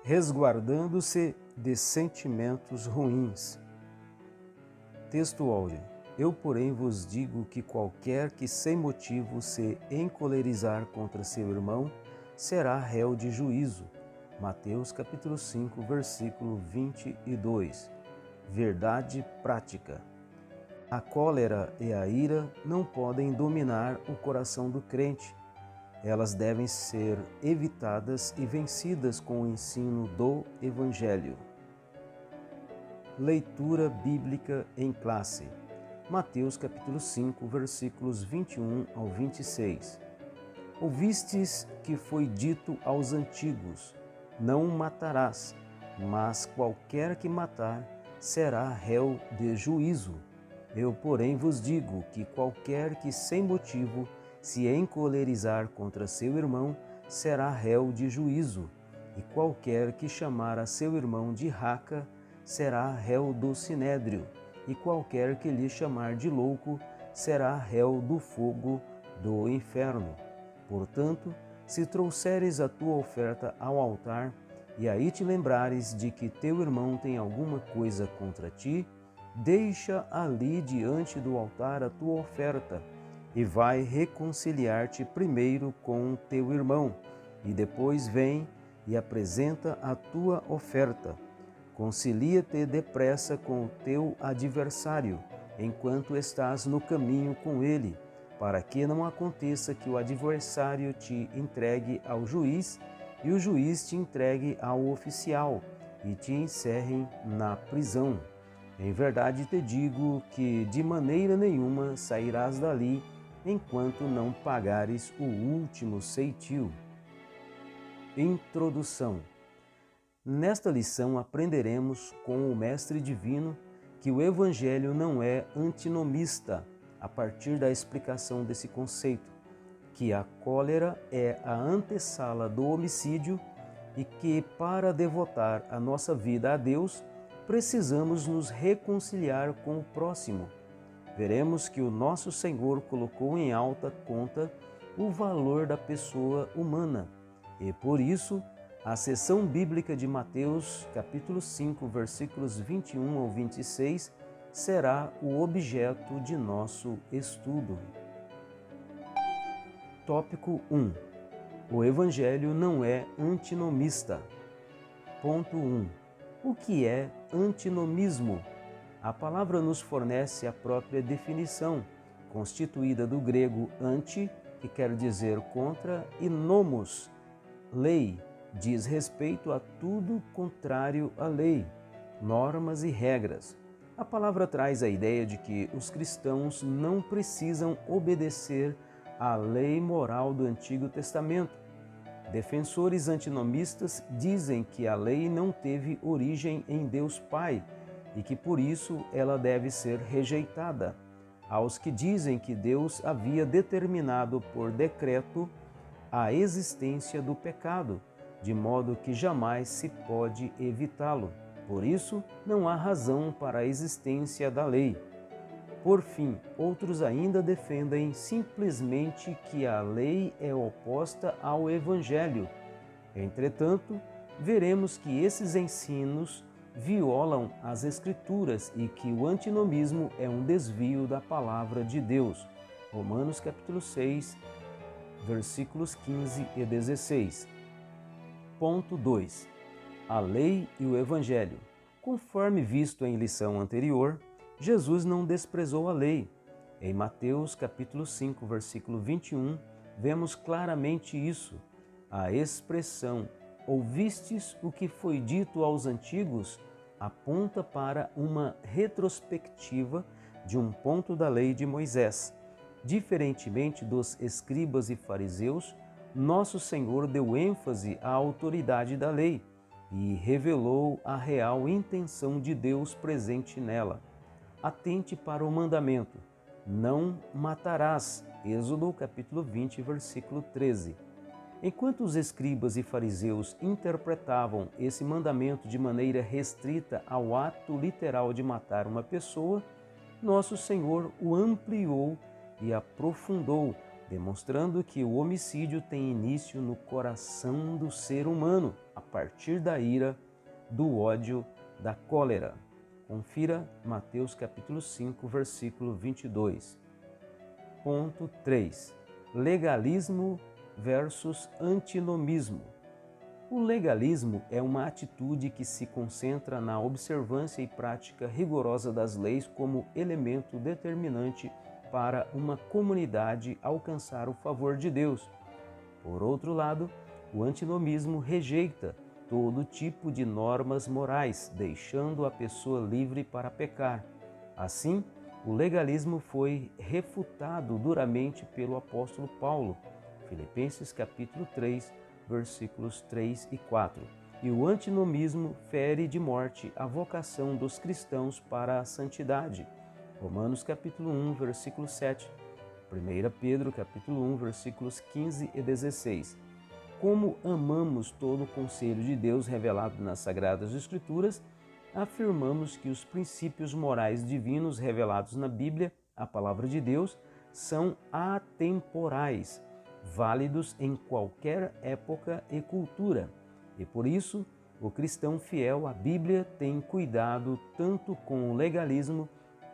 resguardando-se de sentimentos ruins. Texto áureo. Eu, porém, vos digo que qualquer que sem motivo se encolerizar contra seu irmão será réu de juízo. Mateus capítulo 5, versículo 22. Verdade prática. A cólera e a ira não podem dominar o coração do crente. Elas devem ser evitadas e vencidas com o ensino do Evangelho. Leitura bíblica em classe. Mateus capítulo 5, versículos 21 ao 26. Ouvistes que foi dito aos antigos: não matarás, mas qualquer que matar será réu de juízo. Eu, porém, vos digo que qualquer que sem motivo se encolerizar contra seu irmão será réu de juízo, e qualquer que chamar a seu irmão de raca será réu do sinédrio, e qualquer que lhe chamar de louco será réu do fogo do inferno. Portanto, se trouxeres a tua oferta ao altar, e aí te lembrares de que teu irmão tem alguma coisa contra ti, deixa ali diante do altar a tua oferta, e vai reconciliar-te primeiro com teu irmão, e depois vem e apresenta a tua oferta. Concilia-te depressa com o teu adversário, enquanto estás no caminho com ele, para que não aconteça que o adversário te entregue ao juiz, e o juiz te entregue ao oficial, e te encerrem na prisão. Em verdade te digo que de maneira nenhuma sairás dali, enquanto não pagares o último ceitil. Introdução. Nesta lição aprenderemos com o Mestre Divino que o Evangelho não é antinomista, a partir da explicação desse conceito, que a cólera é a antessala do homicídio e que, para devotar a nossa vida a Deus, precisamos nos reconciliar com o próximo. Veremos que o nosso Senhor colocou em alta conta o valor da pessoa humana e, por isso, a seção bíblica de Mateus, capítulo 5, versículos 21 ao 26, será o objeto de nosso estudo. Tópico 1. O Evangelho não é antinomista. Ponto 1. O que é antinomismo? A palavra nos fornece a própria definição, constituída do grego anti, que quer dizer contra, e nomos, lei, diz respeito a tudo contrário à lei, normas e regras. A palavra traz a ideia de que os cristãos não precisam obedecer à lei moral do Antigo Testamento. Defensores antinomistas dizem que a lei não teve origem em Deus Pai e que por isso ela deve ser rejeitada. Aos que dizem que Deus havia determinado por decreto a existência do pecado, de modo que jamais se pode evitá-lo. Por isso, não há razão para a existência da lei. Por fim, outros ainda defendem simplesmente que a lei é oposta ao Evangelho. Entretanto, veremos que esses ensinos violam as Escrituras e que o antinomismo é um desvio da palavra de Deus. Romanos capítulo 6, versículos 15 e 16. Ponto 2. A lei e o Evangelho. Conforme visto em lição anterior, Jesus não desprezou a lei. Em Mateus capítulo 5, versículo 21, vemos claramente isso. A expressão ouvistes o que foi dito aos antigos aponta para uma retrospectiva de um ponto da lei de Moisés. Diferentemente dos escribas e fariseus, nosso Senhor deu ênfase à autoridade da lei e revelou a real intenção de Deus presente nela. Atente para o mandamento: não matarás. Êxodo capítulo 20, versículo 13. Enquanto os escribas e fariseus interpretavam esse mandamento de maneira restrita ao ato literal de matar uma pessoa, nosso Senhor o ampliou e aprofundou demonstrando que o homicídio tem início no coração do ser humano, a partir da ira, do ódio, da cólera. Confira Mateus capítulo 5, versículo 22. Ponto 3. Legalismo versus antinomismo. O legalismo é uma atitude que se concentra na observância e prática rigorosa das leis como elemento determinante para uma comunidade alcançar o favor de Deus. Por outro lado, o antinomismo rejeita todo tipo de normas morais, deixando a pessoa livre para pecar. Assim, o legalismo foi refutado duramente pelo apóstolo Paulo, Filipenses capítulo 3, versículos 3 e 4. E o antinomismo fere de morte a vocação dos cristãos para a santidade. Romanos capítulo 1, versículo 7. 1 Pedro capítulo 1, versículos 15 e 16. Como amamos todo o conselho de Deus revelado nas Sagradas Escrituras, afirmamos que os princípios morais divinos revelados na Bíblia, a palavra de Deus, são atemporais, válidos em qualquer época e cultura. E por isso, o cristão fiel à Bíblia tem cuidado tanto com o legalismo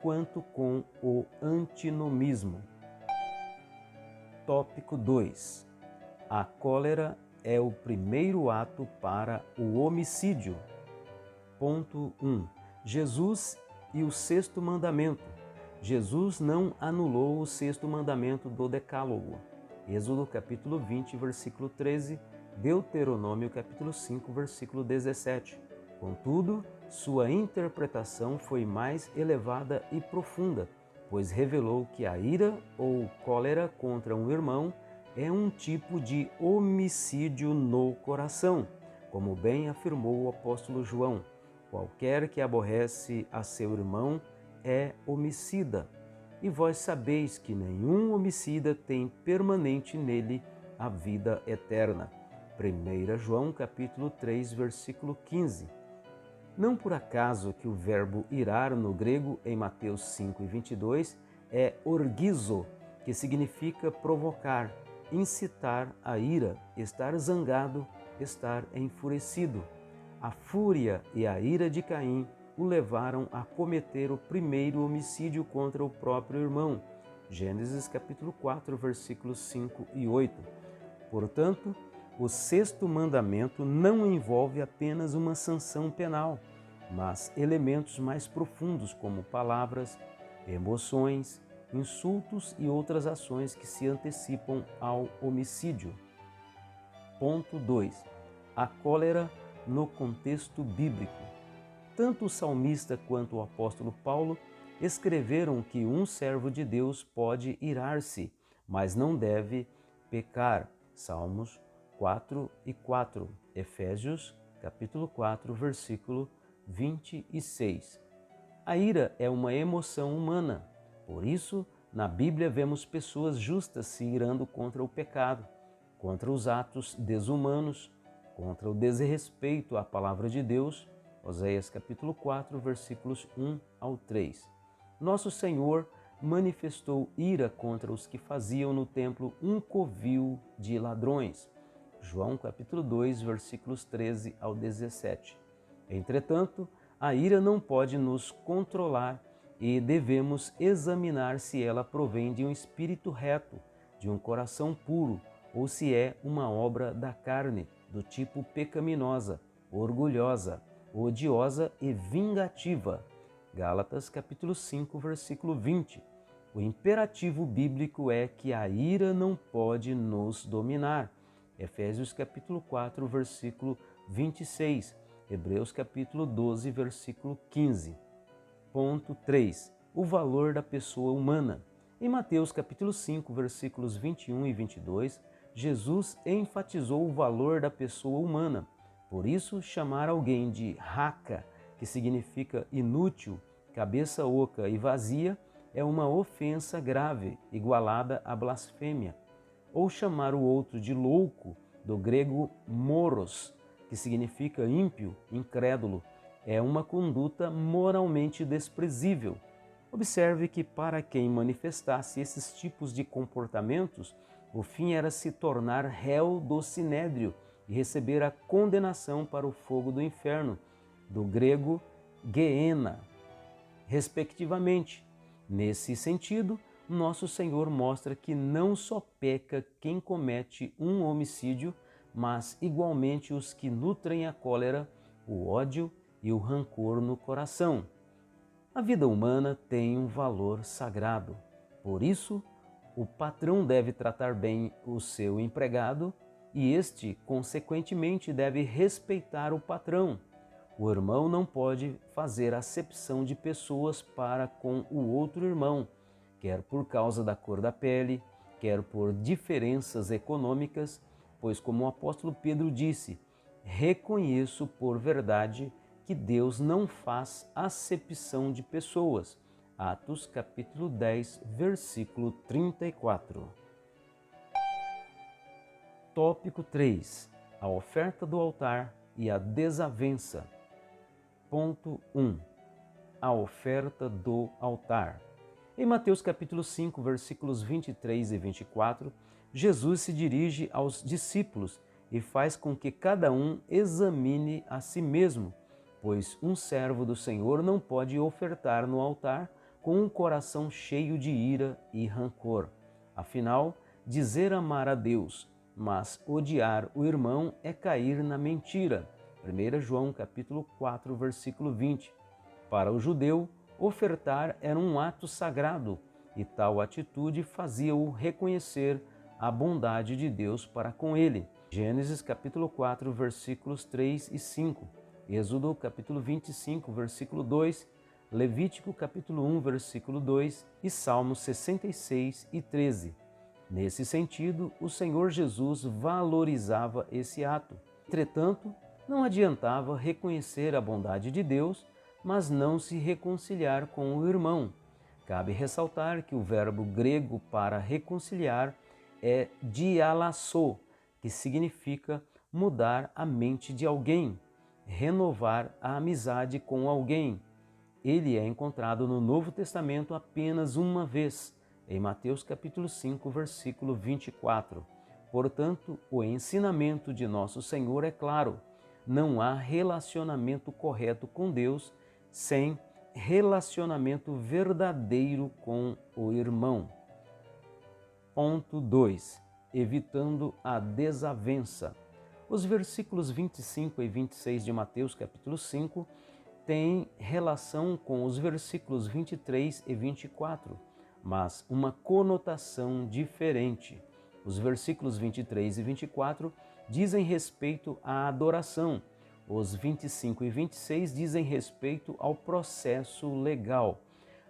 quanto com o antinomismo. Tópico 2. A cólera é o primeiro ato para o homicídio. Ponto 1. Jesus e o sexto mandamento. Jesus não anulou o sexto mandamento do Decálogo. Êxodo capítulo 20, versículo 13, Deuteronômio capítulo 5, versículo 17. Contudo, sua interpretação foi mais elevada e profunda, pois revelou que a ira ou cólera contra um irmão é um tipo de homicídio no coração, como bem afirmou o apóstolo João. Qualquer que aborrece a seu irmão é homicida. E vós sabeis que nenhum homicida tem permanente nele a vida eterna. 1 João capítulo 3, versículo 15. Não por acaso que o verbo irar no grego em Mateus 5 e 22 é orgizo, que significa provocar, incitar a ira, estar zangado, estar enfurecido. A fúria e a ira de Caim o levaram a cometer o primeiro homicídio contra o próprio irmão. Gênesis capítulo 4, versículos 5 e 8. Portanto, o sexto mandamento não envolve apenas uma sanção penal, mas elementos mais profundos como palavras, emoções, insultos e outras ações que se antecipam ao homicídio. Ponto 2. A cólera no contexto bíblico. Tanto o salmista quanto o apóstolo Paulo escreveram que um servo de Deus pode irar-se, mas não deve pecar. Salmos 4 e 4, Efésios capítulo 4, versículo 26. A ira é uma emoção humana, por isso, na Bíblia vemos pessoas justas se irando contra o pecado, contra os atos desumanos, contra o desrespeito à palavra de Deus. Oséias capítulo 4, versículos 1 ao 3. Nosso Senhor manifestou ira contra os que faziam no templo um covil de ladrões. João capítulo 2, versículos 13 ao 17. Entretanto, a ira não pode nos controlar e devemos examinar se ela provém de um espírito reto, de um coração puro, ou se é uma obra da carne, do tipo pecaminosa, orgulhosa, odiosa e vingativa. Gálatas capítulo 5, versículo 20. O imperativo bíblico é que a ira não pode nos dominar. Efésios capítulo 4, versículo 26. Hebreus capítulo 12, versículo 15. Ponto 3. O valor da pessoa humana. Em Mateus capítulo 5, versículos 21 e 22, Jesus enfatizou o valor da pessoa humana. Por isso, chamar alguém de raca, que significa inútil, cabeça oca e vazia, é uma ofensa grave, igualada à blasfêmia. Ou chamar o outro de louco, do grego moros, que significa ímpio, incrédulo, é uma conduta moralmente desprezível. Observe que para quem manifestasse esses tipos de comportamentos, o fim era se tornar réu do sinédrio e receber a condenação para o fogo do inferno, do grego Gehenna, respectivamente. Nesse sentido, nosso Senhor mostra que não só peca quem comete um homicídio, mas igualmente os que nutrem a cólera, o ódio e o rancor no coração. A vida humana tem um valor sagrado. Por isso, o patrão deve tratar bem o seu empregado e este, consequentemente, deve respeitar o patrão. O irmão não pode fazer acepção de pessoas para com o outro irmão, quer por causa da cor da pele, quer por diferenças econômicas, pois, como o apóstolo Pedro disse, reconheço por verdade que Deus não faz acepção de pessoas. Atos capítulo 10, versículo 34. Tópico 3. A oferta do altar e a desavença. Ponto 1. A oferta do altar. Em Mateus capítulo 5, versículos 23 e 24, Jesus se dirige aos discípulos e faz com que cada um examine a si mesmo, pois um servo do Senhor não pode ofertar no altar com um coração cheio de ira e rancor. Afinal, dizer amar a Deus, mas odiar o irmão é cair na mentira. 1 João capítulo 4, versículo 20. Para o judeu, ofertar era um ato sagrado e tal atitude fazia-o reconhecer a bondade de Deus para com ele. Gênesis capítulo 4, versículos 3 e 5. Êxodo capítulo 25, versículo 2. Levítico capítulo 1, versículo 2 e Salmos 66 e 13. Nesse sentido, o Senhor Jesus valorizava esse ato. Entretanto, não adiantava reconhecer a bondade de Deus, mas não se reconciliar com o irmão. Cabe ressaltar que o verbo grego para reconciliar é dialasso, que significa mudar a mente de alguém, renovar a amizade com alguém. Ele é encontrado no Novo Testamento apenas uma vez, em Mateus capítulo 5, versículo 24. Portanto, o ensinamento de nosso Senhor é claro: não há relacionamento correto com Deus sem relacionamento verdadeiro com o irmão. Ponto 2. Evitando a desavença. Os versículos 25 e 26 de Mateus capítulo 5 têm relação com os versículos 23 e 24, mas uma conotação diferente. Os versículos 23 e 24 dizem respeito à adoração. Os 25 e 26 dizem respeito ao processo legal.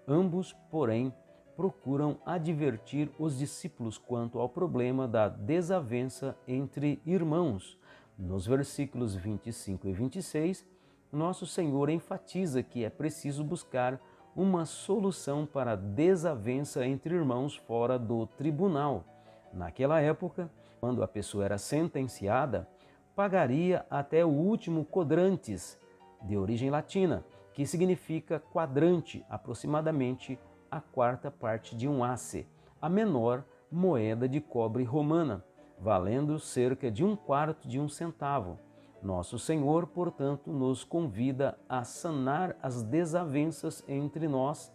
Ambos, porém, procuram advertir os discípulos quanto ao problema da desavença entre irmãos. Nos versículos 25 e 26, nosso Senhor enfatiza que é preciso buscar uma solução para a desavença entre irmãos fora do tribunal. Naquela época, quando a pessoa era sentenciada, pagaria até o último quadrantes, de origem latina, que significa quadrante, aproximadamente a quarta parte de um asse, a menor moeda de cobre romana, valendo cerca de 1/4 de um centavo. Nosso Senhor, portanto, nos convida a sanar as desavenças entre nós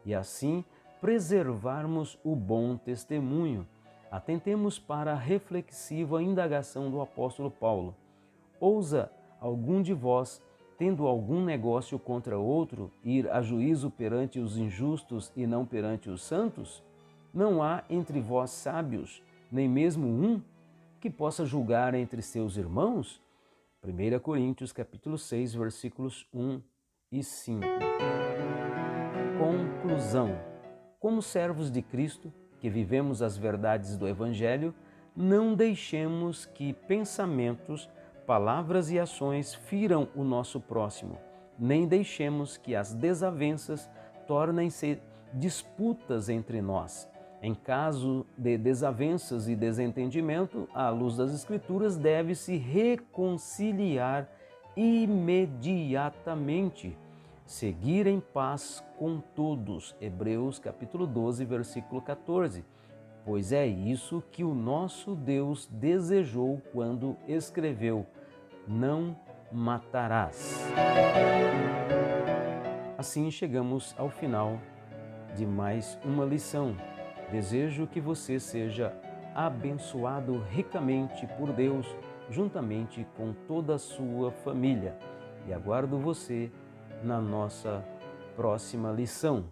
e assim preservarmos o bom testemunho. Atentemos para a reflexiva indagação do apóstolo Paulo. Ousa algum de vós, tendo algum negócio contra outro, ir a juízo perante os injustos e não perante os santos? Não há entre vós sábios, nem mesmo um, que possa julgar entre seus irmãos? 1 Coríntios capítulo 6, versículos 1 e 5. Conclusão. Como servos de Cristo, que vivemos as verdades do Evangelho, não deixemos que pensamentos, palavras e ações firam o nosso próximo, nem deixemos que as desavenças tornem-se disputas entre nós. Em caso de desavenças e desentendimento, à luz das Escrituras, deve-se reconciliar imediatamente. seguir em paz com todos. Hebreus capítulo 12, versículo 14. Pois é isso que o nosso Deus desejou quando escreveu: não matarás. Assim chegamos ao final de mais uma lição. Desejo que você seja abençoado ricamente por Deus, juntamente com toda a sua família. E aguardo você na nossa próxima lição.